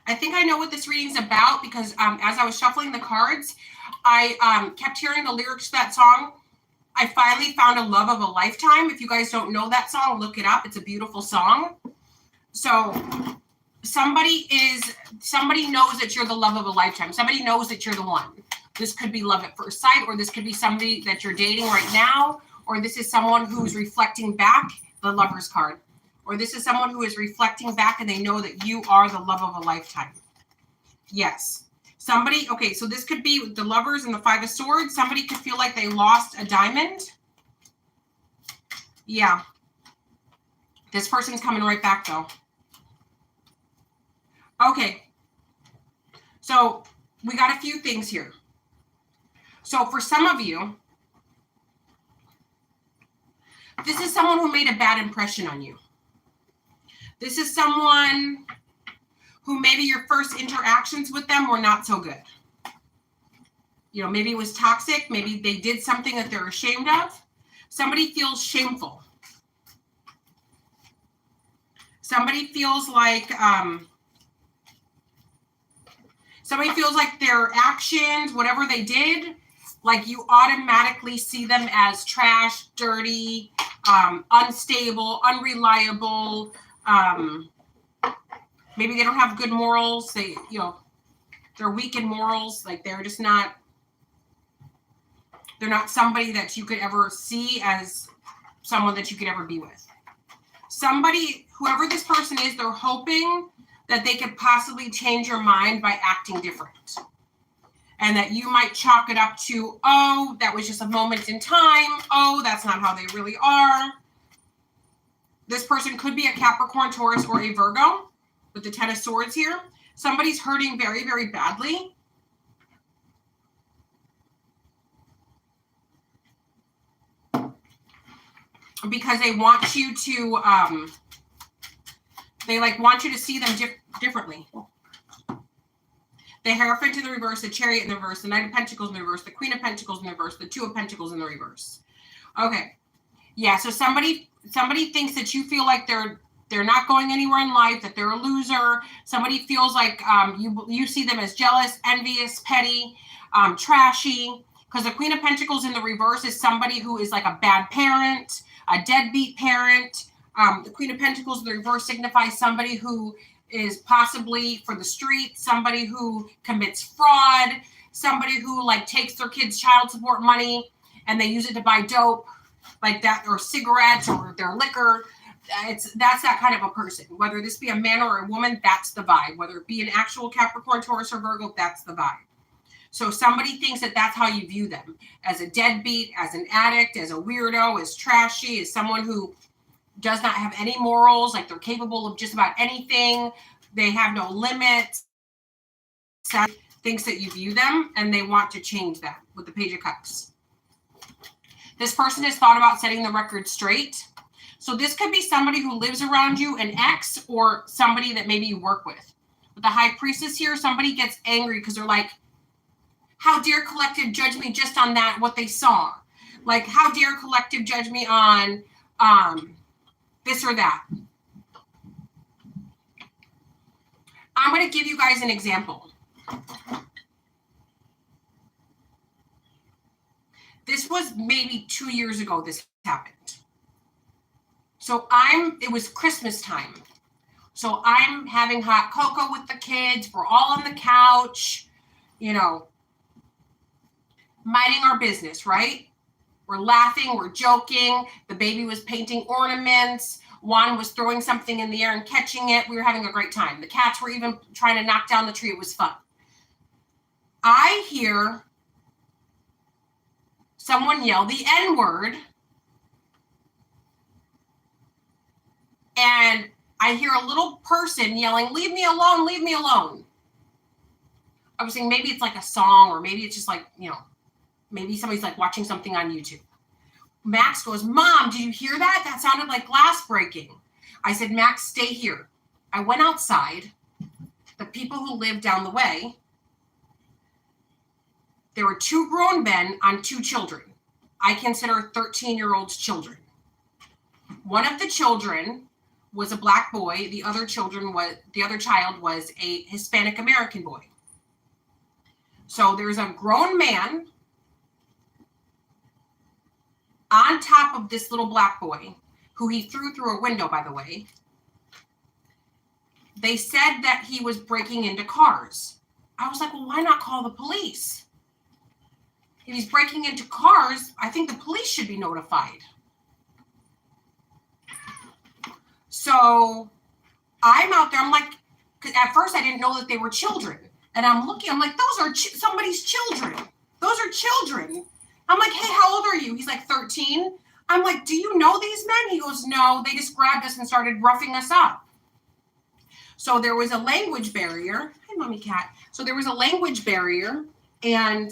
I think I know what this reading's about because as I was shuffling the cards, I kept hearing the lyrics to that song. I finally found a love of a lifetime. If you guys don't know that song, look it up. It's a beautiful song. So somebody knows that you're the love of a lifetime. Somebody knows that you're the one. This could be love at first sight, or this could be somebody that you're dating right now, or this is someone who's reflecting back, the Lover's card. Or this is someone who is reflecting back and they know that you are the love of a lifetime. Yes. Somebody, okay, so this could be the Lovers and the Five of Swords. Somebody could feel like they lost a diamond. Yeah. This person's coming right back though. Okay. So we got a few things here. So for some of you, this is someone who made a bad impression on you. This is someone who maybe your first interactions with them were not so good. You know, maybe it was toxic. Maybe they did something that they're ashamed of. Somebody feels shameful. Somebody feels like their actions, whatever they did, like you automatically see them as trash, dirty, unstable, unreliable. Maybe they don't have good morals. They're weak in morals. Like they're not somebody that you could ever see as someone that you could ever be with. Somebody, whoever this person is, they're hoping that they could possibly change your mind by acting different. And that you might chalk it up to, oh, that was just a moment in time. Oh, that's not how they really are. This person could be a Capricorn, Taurus, or a Virgo with the Ten of Swords here. Somebody's hurting very, very badly. Because they want you to, want you to see them differently. The Hierophant in the reverse, the Chariot in the reverse, the Knight of Pentacles in the reverse, the Queen of Pentacles in the reverse, the Two of Pentacles in the reverse. Okay. Yeah, so somebody thinks that you feel like they're not going anywhere in life, that they're a loser. Somebody feels like you see them as jealous, envious, petty, trashy. Because the Queen of Pentacles in the reverse is somebody who is like a bad parent, a deadbeat parent. The Queen of Pentacles in the reverse signifies somebody who is possibly for the streets, somebody who commits fraud, somebody who like takes their kids' child support money and they use it to buy dope like that, or cigarettes, or their liquor. That's that kind of a person. Whether this be a man or a woman, that's the vibe. Whether it be an actual Capricorn, Taurus, or Virgo, that's the vibe. So somebody thinks that that's how you view them, as a deadbeat, as an addict, as a weirdo, as trashy, as someone who does not have any morals, like they're capable of just about anything. They have no limits. Thinks that you view them, and they want to change that with the Page of Cups. This person has thought about setting the record straight. So this could be somebody who lives around you, an ex, or somebody that maybe you work with. With the High Priestess here, somebody gets angry because they're like, how dare collective judge me just on that, what they saw? Like, how dare collective judge me on this or that? I'm going to give you guys an example. This was maybe 2 years ago this happened. So it was Christmas time. So I'm having hot cocoa with the kids. We're all on the couch, minding our business, right? We're laughing, we're joking. The baby was painting ornaments. Juan was throwing something in the air and catching it. We were having a great time. The cats were even trying to knock down the tree. It was fun. I hear someone yell the N-word. And I hear a little person yelling, leave me alone, leave me alone. I was saying maybe it's like a song, or maybe it's just like, maybe somebody's like watching something on YouTube. Max goes, Mom, did you hear that? That sounded like glass breaking. I said, Max, stay here. I went outside. The people who lived down the way, there were 2 grown men on 2 children. I consider 13-year-olds children. One of the children was a black boy. The other child was a Hispanic American boy. So there's a grown man on top of this little black boy, who he threw through a window, by the way. They said that he was breaking into cars. I was like, well, why not call the police? If he's breaking into cars, I think the police should be notified. So I'm out there, I'm like, because at first I didn't know that they were children. And I'm looking, I'm like, those are somebody's children. Those are children. I'm like, hey, how old are you? He's like 13. I'm like, do you know these men? He goes, no, they just grabbed us and started roughing us up. So there was a language barrier. Hi, mommy cat. So there was a language barrier. And,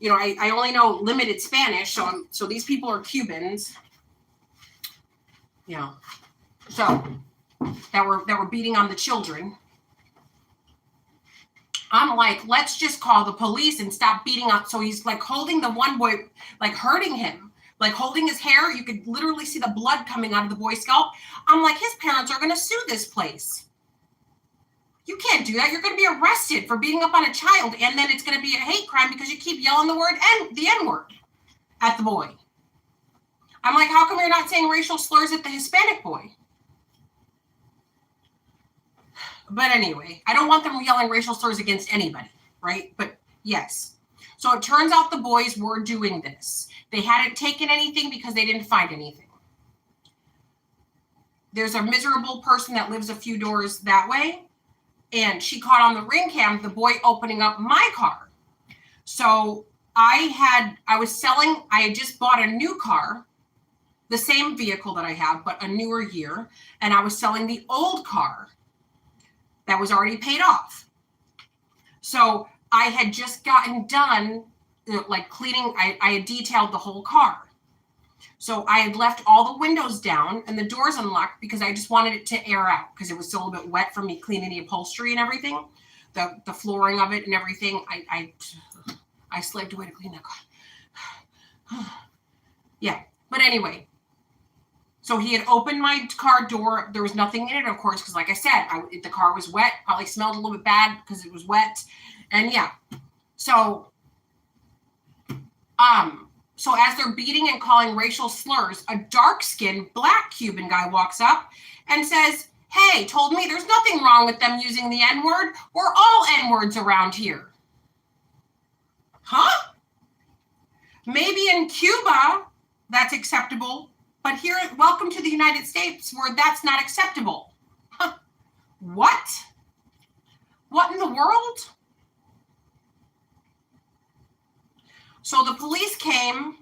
you know, I only know limited Spanish. So these people are Cubans. You know, so that were beating on the children. I'm like, let's just call the police and stop beating up. So he's like holding the one boy, like hurting him, like holding his hair. You could literally see the blood coming out of the boy's scalp. I'm like, his parents are going to sue this place. You can't do that. You're going to be arrested for beating up on a child. And then it's going to be a hate crime because you keep yelling the N-word at the boy. I'm like, how come you're not saying racial slurs at the Hispanic boy? But anyway, I don't want them yelling racial slurs against anybody, right? But yes. So it turns out the boys were doing this. They hadn't taken anything because they didn't find anything. There's a miserable person that lives a few doors that way, and she caught on the ring cam the boy opening up my car. So I had just bought a new car, the same vehicle that I have, but a newer year, and I was selling the old car that was already paid off. So I had just gotten done, like cleaning. I had detailed the whole car. So I had left all the windows down and the doors unlocked because I just wanted it to air out because it was still a little bit wet from me cleaning the upholstery and everything, the flooring of it and everything. I slaved away to clean that car. Yeah, but anyway. So he had opened my car door. There was nothing in it, of course, because like I said, the car was wet. Probably smelled a little bit bad because it was wet. And yeah, so as they're beating and calling racial slurs, a dark-skinned black Cuban guy walks up and says, hey, told me there's nothing wrong with them using the N-word. We're all N-words around here. Huh? Maybe in Cuba, that's acceptable. But here, welcome to the United States where that's not acceptable. Huh. What? What in the world? So the police came.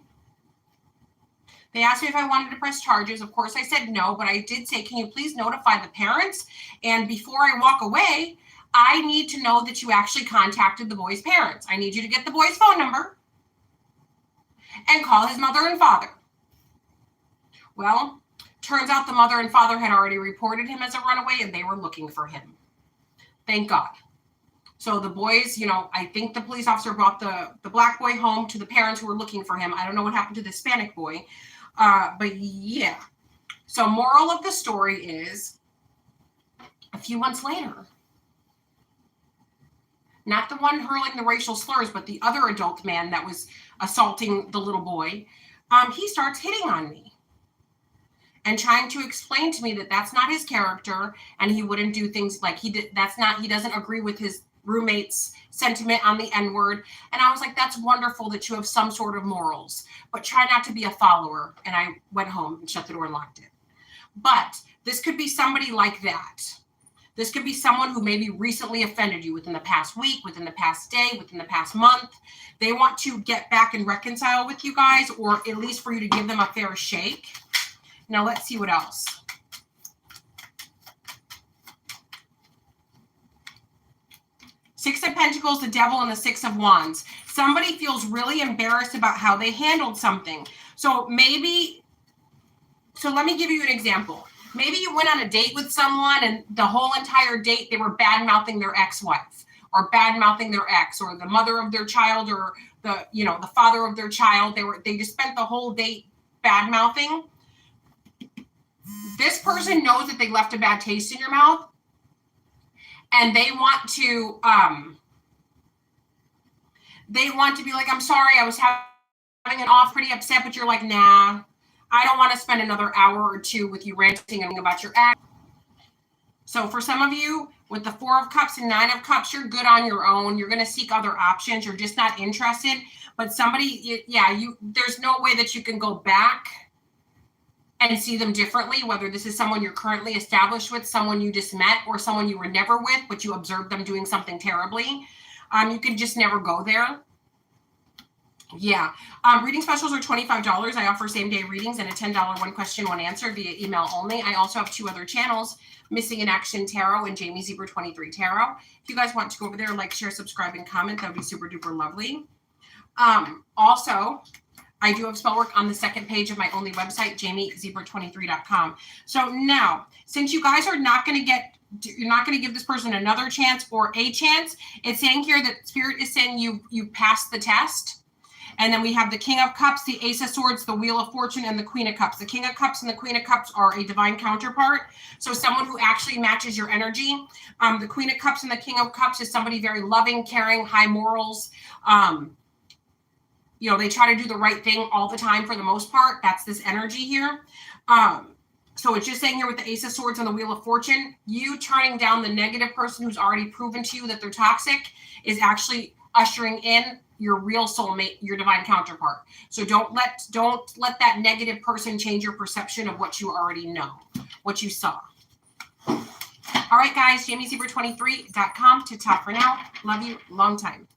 They asked me if I wanted to press charges. Of course, I said no, but I did say, can you please notify the parents? And before I walk away, I need to know that you actually contacted the boy's parents. I need you to get the boy's phone number and call his mother and father. Well, turns out the mother and father had already reported him as a runaway and they were looking for him. Thank God. So the boys, you know, I think the police officer brought the black boy home to the parents who were looking for him. I don't know what happened to the Hispanic boy, but yeah. So moral of the story is a few months later, not the one hurling the racial slurs, but the other adult man that was assaulting the little boy, he starts hitting on me. And trying to explain to me that that's not his character and he wouldn't do things like he did. He doesn't agree with his roommate's sentiment on the N-word. And I was like, that's wonderful that you have some sort of morals, but try not to be a follower. And I went home and shut the door and locked it. But this could be somebody like that. This could be someone who maybe recently offended you within the past week, within the past day, within the past month. They want to get back and reconcile with you guys, or at least for you to give them a fair shake. Now let's see what else. Six of Pentacles, the Devil, and the Six of Wands. Somebody feels really embarrassed about how they handled something. So let me give you an example. Maybe you went on a date with someone and the whole entire date they were bad-mouthing their ex-wife or bad-mouthing their ex or the mother of their child or the father of their child. They just spent the whole date bad-mouthing. This person knows that they left a bad taste in your mouth, and they want to be like, I'm sorry, I was having an off, pretty upset, but you're like, nah, I don't want to spend another hour or two with you ranting about your ex. So for some of you, with the 4 of Cups and 9 of Cups, you're good on your own. You're going to seek other options. You're just not interested. But somebody, there's no way that you can go back and see them differently, whether this is someone you're currently established with, someone you just met, or someone you were never with, but you observed them doing something terribly. You can just never go there. Yeah. Reading specials are $25. I offer same-day readings and a $10 one question, one answer via email only. I also have 2 other channels, Missing in Action Tarot and Jamie Zebra 23 Tarot. If you guys want to go over there, like, share, subscribe, and comment, that would be super duper lovely. Also, I do have spell work on the second page of my only website, jamiezebra23.com. So now, since you guys are not going to you're not going to give this person another chance or a chance, it's saying here that Spirit is saying you passed the test. And then we have the King of Cups, the Ace of Swords, the Wheel of Fortune, and the Queen of Cups. The King of Cups and the Queen of Cups are a divine counterpart. So someone who actually matches your energy. The Queen of Cups and the King of Cups is somebody very loving, caring, high morals. They try to do the right thing all the time for the most part. That's this energy here. So it's just saying here with the Ace of Swords and the Wheel of Fortune, you turning down the negative person who's already proven to you that they're toxic is actually ushering in your real soulmate, your divine counterpart. So don't let that negative person change your perception of what you already know, what you saw. All right, guys, jamiezebra23.com to top for now. Love you. Long time.